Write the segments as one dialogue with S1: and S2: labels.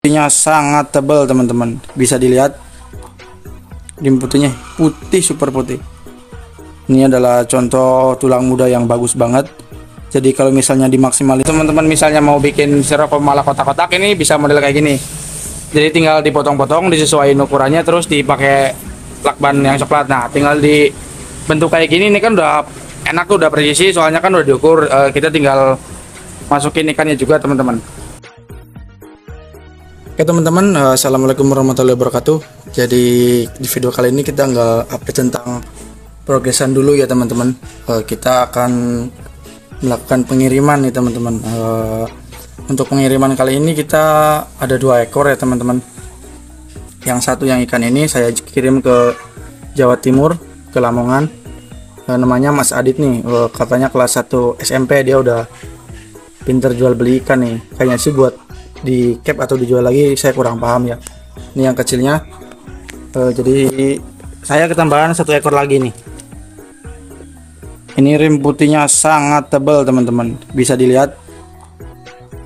S1: Putihnya sangat tebal teman-teman, bisa dilihat rim putihnya putih, super putih. Ini adalah contoh tulang muda yang bagus banget. Jadi kalau misalnya dimaksimalin, teman-teman misalnya mau bikin styrofoam ala kotak-kotak, ini bisa model kayak gini. Jadi tinggal dipotong-potong, disesuaikan ukurannya, terus dipakai lakban yang coklat. Nah, tinggal dibentuk kayak gini. Ini kan udah enak tuh, udah presisi, soalnya kan udah diukur. Kita tinggal masukin ikannya juga teman-teman. Oke teman-teman, assalamualaikum warahmatullahi wabarakatuh. Jadi di video kali ini kita nggak update tentang progresan dulu ya teman-teman. Kita akan melakukan pengiriman nih teman-teman. Untuk pengiriman kali ini kita ada 2 ekor ya teman-teman. Yang satu yang ikan ini saya kirim ke Jawa Timur, ke Lamongan. Namanya Mas Adit nih, katanya kelas 1 SMP, dia udah pinter jual beli ikan nih. Kayaknya sih buat di cap atau dijual lagi, saya kurang paham ya. Ini yang kecilnya. Jadi saya ketambahan 1 ekor lagi nih. Ini rim putihnya sangat tebal teman-teman, bisa dilihat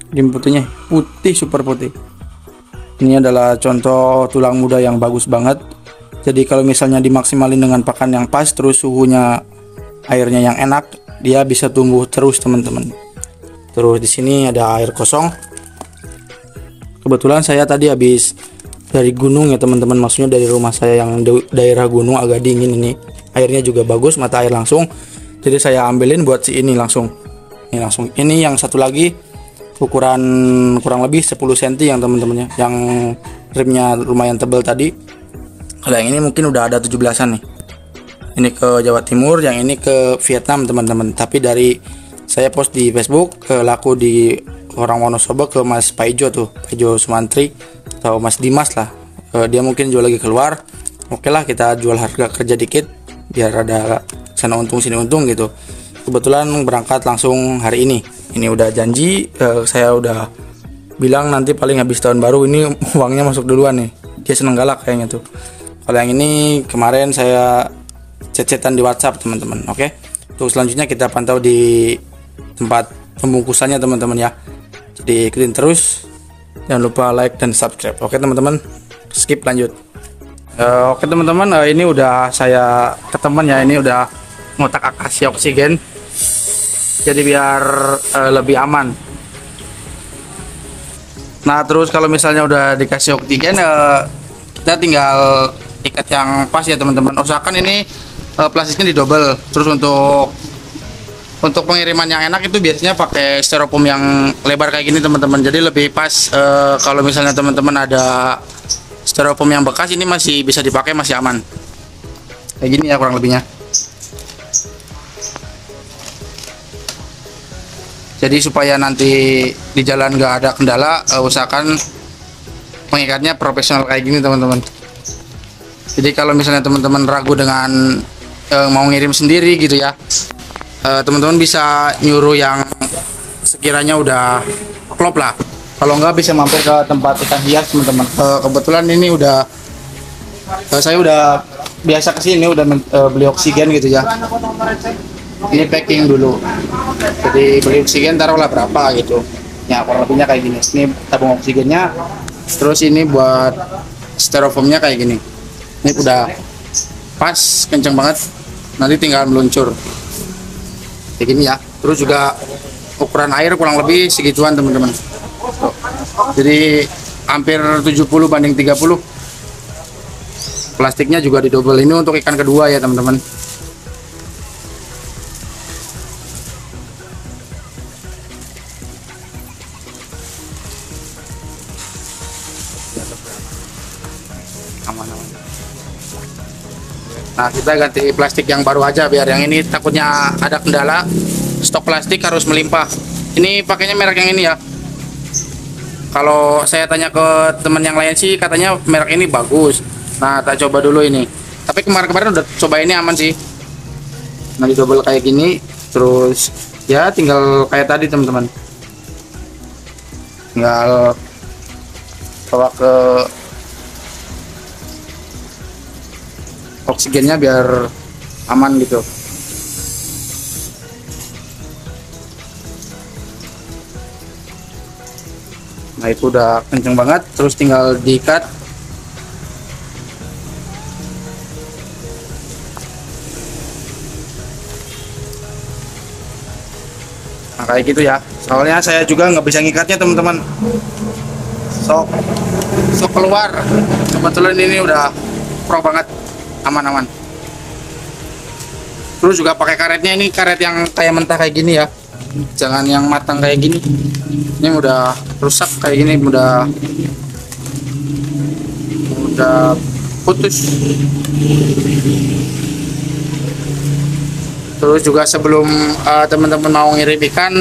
S1: rim putihnya putih, super putih. Ini adalah contoh tulang muda yang bagus banget. Jadi kalau misalnya dimaksimalin dengan pakan yang pas, terus suhunya airnya yang enak, dia bisa tumbuh terus teman-teman. Terus di sini ada air kosong. Kebetulan saya tadi habis dari gunung ya teman-teman, maksudnya dari rumah saya yang daerah gunung, agak dingin ini. Airnya juga bagus, mata air langsung. Jadi saya ambilin buat si ini langsung. Ini langsung. Ini yang satu lagi ukuran kurang lebih 10 cm yang teman-temannya, yang rimnya lumayan tebal tadi. Kalau yang ini mungkin udah ada 17-an nih. Ini ke Jawa Timur, yang ini ke Vietnam teman-teman. Tapi dari saya post di Facebook, laku di orang Wonosobo, ke Mas Paijo tuh, Paijo Sumantri atau Mas Dimas lah. Dia mungkin jual lagi keluar. Oke lah, kita jual harga kerja dikit biar ada sana untung sini untung gitu. Kebetulan berangkat langsung hari ini. Ini udah janji, saya udah bilang nanti paling habis tahun baru ini uangnya masuk duluan nih. Dia seneng galak kayaknya tuh. Kalau yang ini kemarin saya chat-chatan di WhatsApp teman-teman. Oke. Untuk selanjutnya kita pantau di tempat pembungkusannya teman-teman ya. Jadi ikutin terus, jangan lupa like dan subscribe. Oke teman-teman, skip lanjut. Oke teman-teman, ini udah saya ke teman ya, ini udah ngotak akasia oksigen, jadi biar lebih aman. Nah terus kalau misalnya udah dikasih oksigen, kita tinggal ikat yang pas ya teman-teman. Usahakan ini plastiknya didobel. Terus untuk pengiriman yang enak itu biasanya pakai styrofoam yang lebar kayak gini teman-teman. Jadi lebih pas. Kalau misalnya teman-teman ada styrofoam yang bekas, ini masih bisa dipakai, masih aman. Kayak gini ya kurang lebihnya. Jadi supaya nanti di jalan nggak ada kendala, usahakan pengikatnya profesional kayak gini teman-teman. Jadi kalau misalnya teman-teman ragu dengan mau ngirim sendiri gitu ya, teman-teman bisa nyuruh yang sekiranya udah klop lah. Kalau nggak bisa mampir ke tempat ikan hias teman-teman. Kebetulan ini udah saya udah biasa kesini, udah beli oksigen gitu ya. Ini packing dulu. Jadi beli oksigen taruhlah berapa gitu. Ya kurang lebihnya kayak gini. Ini tabung oksigennya. Terus ini buat styrofoamnya kayak gini. Ini udah pas, kenceng banget. Nanti tinggal meluncur. Kayak gini ya. Terus juga ukuran air kurang lebih segituan teman-teman. Jadi hampir 70 banding 30. Plastiknya juga didobel. Ini untuk ikan kedua ya teman-teman. Aman-aman. Nah kita ganti plastik yang baru aja, biar yang ini takutnya ada kendala, stok plastik harus melimpah. Ini pakainya merek yang ini ya. Kalau saya tanya ke teman yang lain sih katanya merek ini bagus. Nah tak coba dulu ini. Tapi kemarin udah coba, ini aman sih. Nah didobel kayak gini, terus ya tinggal kayak tadi teman-teman. Tinggal bawa ke oksigennya biar aman gitu. Nah itu udah kenceng banget, terus tinggal diikat. Nah kayak gitu ya, soalnya saya juga nggak bisa ngikatnya teman-teman. Sok keluar. Kebetulan ini udah pro banget, aman-aman. Terus juga pakai karetnya, ini karet yang kayak mentah kayak gini ya, jangan yang matang kayak gini. Ini udah rusak kayak gini, udah putus. Terus juga sebelum teman-teman mau ngirim ikan,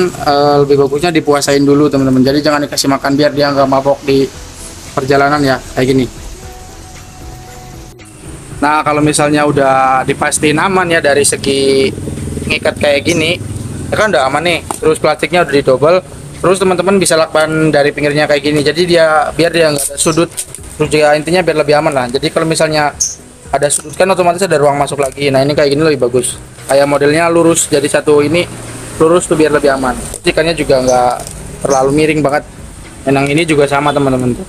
S1: lebih bagusnya dipuasain dulu teman-teman. Jadi jangan dikasih makan biar dia nggak mabok di perjalanan ya, kayak gini. Nah kalau misalnya udah dipastiin aman ya dari segi ngikat kayak gini, ya kan udah aman nih. Terus plastiknya udah didobel. Terus teman-teman bisa lakban dari pinggirnya kayak gini. Jadi biar dia nggak ada sudut. Terus juga intinya biar lebih aman lah. Jadi kalau misalnya ada sudut kan otomatis ada ruang masuk lagi. Nah ini kayak gini lebih bagus. Kayak modelnya lurus. Jadi satu ini lurus tuh biar lebih aman. Ikannya juga nggak terlalu miring banget. Yang ini juga sama teman-teman tuh.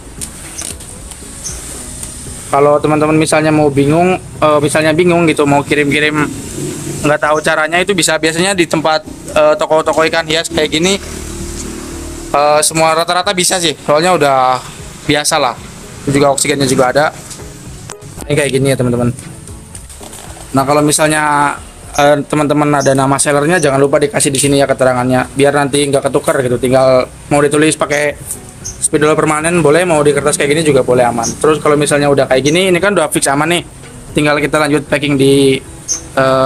S1: Kalau teman-teman misalnya mau bingung, gitu mau kirim-kirim nggak tahu caranya, itu bisa biasanya di tempat toko-toko ikan hias kayak gini, semua rata-rata bisa sih, soalnya udah biasa lah. Juga oksigennya juga ada. Ini kayak gini ya teman-teman. Nah kalau misalnya teman-teman ada nama sellernya, jangan lupa dikasih di sini ya keterangannya, biar nanti nggak ketukar gitu. Tinggal mau ditulis pakai spidol permanen boleh, mau di kertas kayak gini juga boleh, aman. Terus kalau misalnya udah kayak gini, ini kan udah fix aman nih, tinggal kita lanjut packing di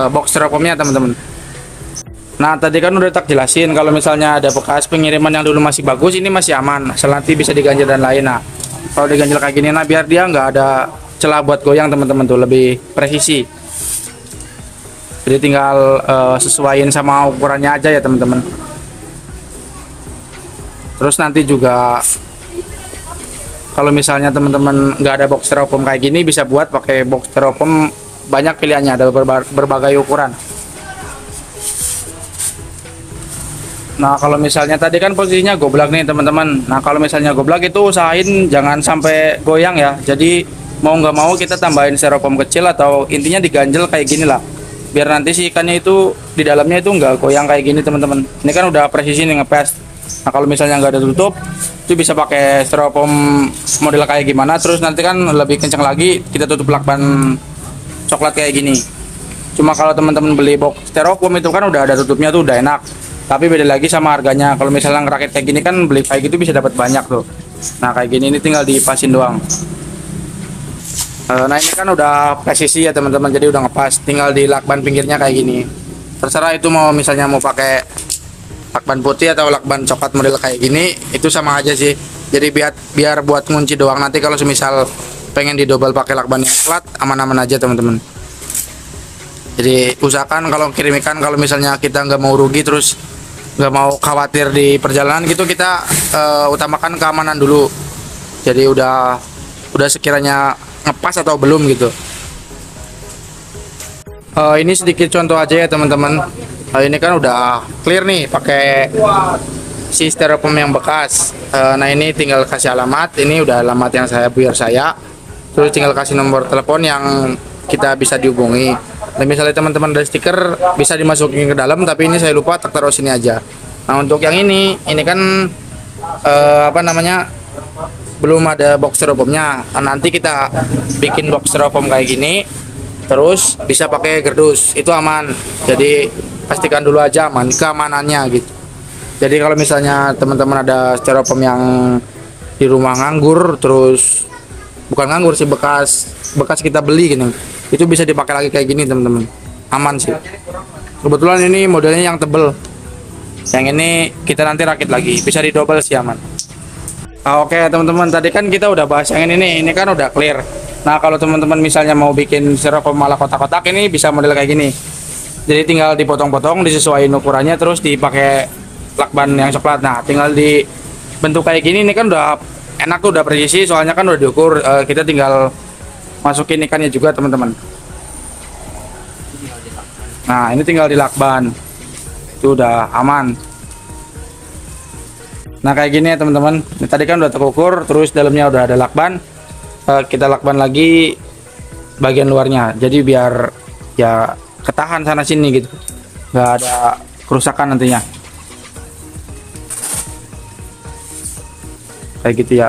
S1: box styrofoamnya teman-teman. Nah tadi kan udah tak jelasin kalau misalnya ada bekas pengiriman yang dulu masih bagus, ini masih aman, asal nanti bisa diganjel dan lain. Nah kalau diganjel kayak gini, nah biar dia nggak ada celah buat goyang teman-teman, tuh lebih presisi. Jadi tinggal sesuaiin sama ukurannya aja ya teman-teman. Terus nanti juga kalau misalnya teman-teman nggak ada box styrofoam kayak gini, bisa buat pakai box styrofoam, banyak pilihannya, ada berbagai ukuran. Nah kalau misalnya tadi kan posisinya goblak nih teman-teman. Nah kalau misalnya goblak itu usahain jangan sampai goyang ya. Jadi mau nggak mau kita tambahin styrofoam kecil, atau intinya diganjel kayak gini lah, biar nanti si ikannya itu di dalamnya itu nggak goyang kayak gini teman-teman. Ini kan udah presisi nih ngepes. Nah kalau misalnya nggak ada tutup, itu bisa pakai styrofoam model kayak gimana. Terus nanti kan lebih kencang lagi, kita tutup lakban coklat kayak gini. Cuma kalau teman-teman beli box styrofoam itu kan udah ada tutupnya tuh, udah enak. Tapi beda lagi sama harganya. Kalau misalnya ngerakit kayak gini kan beli kayak gitu bisa dapat banyak tuh. Nah kayak gini ini tinggal dipasin doang. Nah ini kan udah presisi ya teman-teman, jadi udah ngepas. Tinggal di lakban pinggirnya kayak gini. Terserah itu mau misalnya mau pakai lakban putih atau lakban coklat model kayak gini, itu sama aja sih. Jadi biar buat ngunci doang. Nanti kalau semisal pengen didobel pakai lakban yang flat, aman-aman aja teman-teman. Jadi usahakan kalau kirim ikan, kalau misalnya kita nggak mau rugi, terus nggak mau khawatir di perjalanan gitu, kita utamakan keamanan dulu. Jadi udah sekiranya ngepas atau belum gitu. Ini sedikit contoh aja ya teman-teman. Ini kan udah clear nih pakai si styrofoam yang bekas. Nah ini tinggal kasih alamat, ini udah alamat yang biar saya. Terus tinggal kasih nomor telepon yang kita bisa dihubungi. Dan misalnya teman-teman ada stiker, bisa dimasukin ke dalam, tapi ini saya lupa, taruh sini aja. Nah untuk yang ini kan belum ada box styrofoamnya. Nah, nanti kita bikin box styrofoam kayak gini, terus bisa pakai gerdus, itu aman. Jadi pastikan dulu aja aman, keamanannya gitu. Jadi kalau misalnya teman-teman ada styrofoam yang di rumah nganggur, terus bukan nganggur sih, bekas kita beli gini, itu bisa dipakai lagi kayak gini teman-teman, aman sih. Kebetulan ini modelnya yang tebel, yang ini kita nanti rakit lagi, bisa didobel sih, aman. Oke teman-teman, tadi kan kita udah bahas yang ini kan udah clear. Nah kalau teman-teman misalnya mau bikin styrofoam malah kotak-kotak, ini bisa model kayak gini. Jadi tinggal dipotong-potong, disesuaikan ukurannya, terus dipakai lakban yang coklat. Nah tinggal dibentuk kayak gini, ini kan udah enak tuh, udah presisi, soalnya kan udah diukur. Kita tinggal masukin ikannya juga teman-teman. Nah ini tinggal dilakban, itu udah aman. Nah kayak gini ya teman-teman. Tadi kan udah terukur, terus dalamnya udah ada lakban. Kita lakban lagi bagian luarnya, jadi biar ya ketahan sana sini gitu, nggak ada kerusakan nantinya. Kayak gitu ya.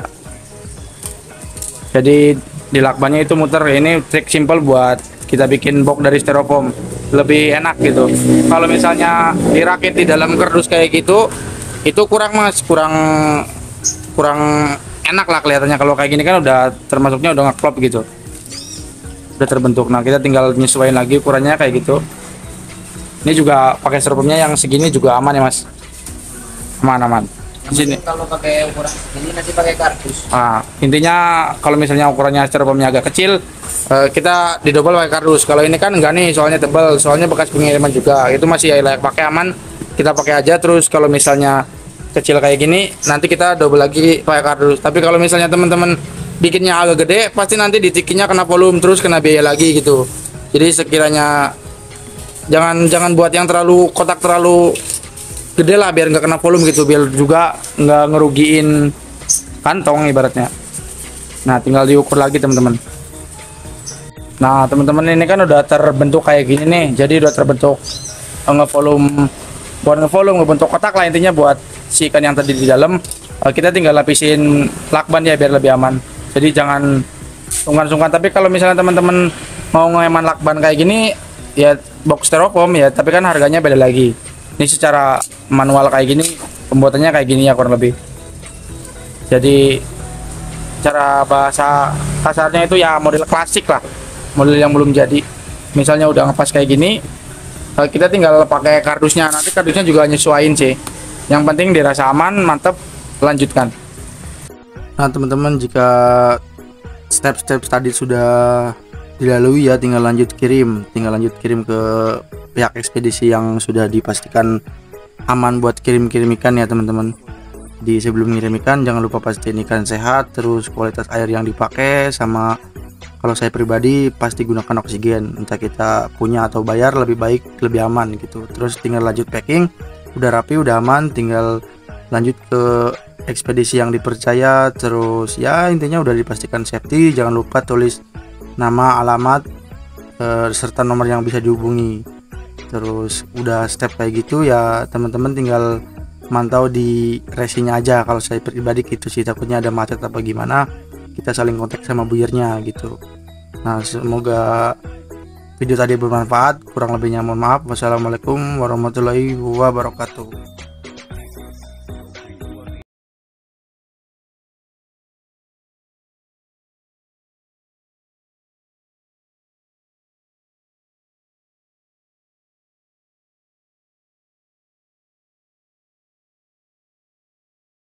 S1: Jadi di lakbannya itu muter. Ini trik simple buat kita bikin box dari styrofoam, lebih enak gitu. Kalau misalnya dirakit di dalam kardus kayak gitu, itu kurang mas, kurang enak lah kelihatannya. Kalau kayak gini kan udah termasuknya udah ngeklop gitu, udah terbentuk. Nah kita tinggal nyesuaiin lagi ukurannya kayak gitu. Ini juga pakai styrofoamnya yang segini juga aman ya mas, aman. Sini
S2: kalau pakai ukuran ini nanti pakai kardus.
S1: Intinya kalau misalnya ukurannya styrofoamnya agak kecil, kita didobel pakai kardus. Kalau ini kan enggak nih, soalnya tebal, soalnya bekas pengiriman juga, itu masih layak pakai, aman, kita pakai aja. Terus kalau misalnya kecil kayak gini, nanti kita double lagi pakai kardus. Tapi kalau misalnya teman-teman bikinnya agak gede, pasti nanti ditikinya kena volume, terus kena biaya lagi gitu. Jadi sekiranya jangan buat yang terlalu kotak terlalu gede lah, biar nggak kena volume gitu, biar juga nggak ngerugiin kantong ibaratnya. Nah tinggal diukur lagi teman-teman. Nah teman-teman, ini kan udah terbentuk kayak gini nih, jadi udah terbentuk ngevolume, buat ngevolume, ngebentuk kotak lah intinya buat si ikan yang tadi di dalam. Kita tinggal lapisin lakban ya biar lebih aman. Jadi jangan sungkan-sungkan. Tapi kalau misalnya teman-teman mau ngehemat lakban kayak gini, ya box styrofoam ya, tapi kan harganya beda lagi. Ini secara manual kayak gini, pembuatannya kayak gini ya kurang lebih. Jadi cara bahasa kasarnya itu ya model klasik lah, model yang belum jadi. Misalnya udah ngepas kayak gini, kita tinggal pakai kardusnya. Nanti kardusnya juga nyesuaiin sih. Yang penting dirasa aman, mantep, lanjutkan. Nah teman-teman, jika step-step tadi sudah dilalui ya, tinggal lanjut kirim ke pihak ekspedisi yang sudah dipastikan aman buat kirim ikan ya teman-teman. Di sebelum ngirim ikan jangan lupa pastiin ikan sehat, terus kualitas air yang dipakai, sama kalau saya pribadi pasti gunakan oksigen, entah kita punya atau bayar, lebih baik lebih aman gitu. Terus tinggal lanjut packing, udah rapi udah aman, tinggal lanjut ke ekspedisi yang dipercaya. Terus ya intinya udah dipastikan safety, jangan lupa tulis nama, alamat, serta nomor yang bisa dihubungi. Terus udah step kayak gitu ya teman-teman, tinggal mantau di resinya aja. Kalau saya pribadi gitu sih, takutnya ada macet apa gimana, kita saling kontak sama buyernya gitu. Nah semoga video tadi bermanfaat, kurang lebihnya mohon maaf. Wassalamualaikum warahmatullahi wabarakatuh.